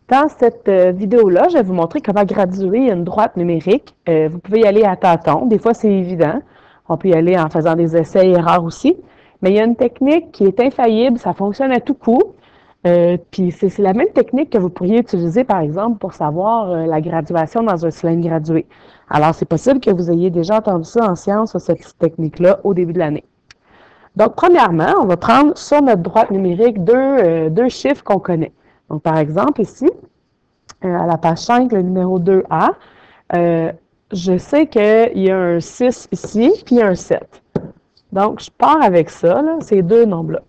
Dans cette vidéo-là, je vais vous montrer comment graduer une droite numérique. Vous pouvez y aller à tâtons. Des fois, c'est évident. On peut y aller en faisant des essais et erreurs aussi. Mais il y a une technique qui est infaillible. Ça fonctionne à tout coup. Puis c'est la même technique que vous pourriez utiliser, par exemple, pour savoir la graduation dans un cylindre gradué. Alors, c'est possible que vous ayez déjà entendu ça en sciences, cette technique-là, au début de l'année. Donc, premièrement, on va prendre sur notre droite numérique deux chiffres qu'on connaît. Donc, par exemple, ici, à la page 5, le numéro 2A, je sais qu'il y a un 6 ici, puis un 7. Donc, je pars avec ça, là, ces deux nombres-là.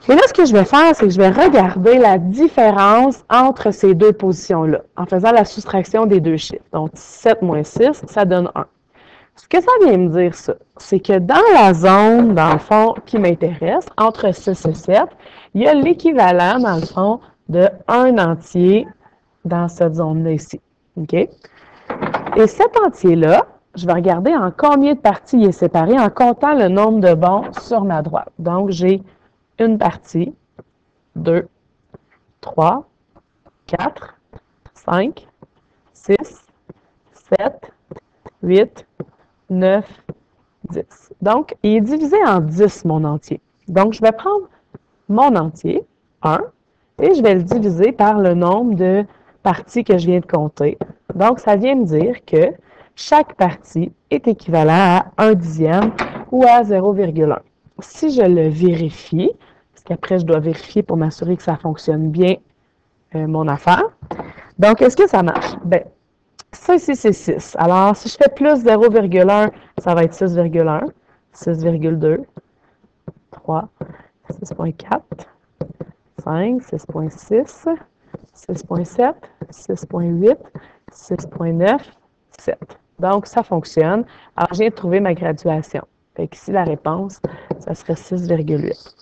Et là, ce que je vais faire, c'est que je vais regarder la différence entre ces deux positions-là, en faisant la soustraction des deux chiffres. Donc, 7 moins 6, ça donne 1. Ce que ça vient me dire, ça, c'est que dans la zone, dans le fond, qui m'intéresse, entre 6 et 7, il y a l'équivalent, dans le fond, de 1 entier dans cette zone-là ici. OK? Et cet entier-là, je vais regarder en combien de parties il est séparé en comptant le nombre de bonds sur ma droite. Donc, j'ai une partie, 2, 3, 4, 5, 6, 7, 8, 9, 10. Donc, il est divisé en 10, mon entier. Donc, je vais prendre mon entier, 1, et je vais le diviser par le nombre de parties que je viens de compter. Donc, ça vient me dire que chaque partie est équivalent à 1 dixième ou à 0,1. Si je le vérifie, parce qu'après, je dois vérifier pour m'assurer que ça fonctionne bien, mon affaire. Donc, est-ce que ça marche? Bien, ça ici, c'est 6. Alors, si je fais plus 0,1, ça va être 6,1, 6,2, 3, 6,4, 5, 6,6, 6,7, 6,8, 6,9, 7. Donc, ça fonctionne. Alors, je viens de trouver ma graduation. Fait qu'ici, la réponse, ça serait 6,8.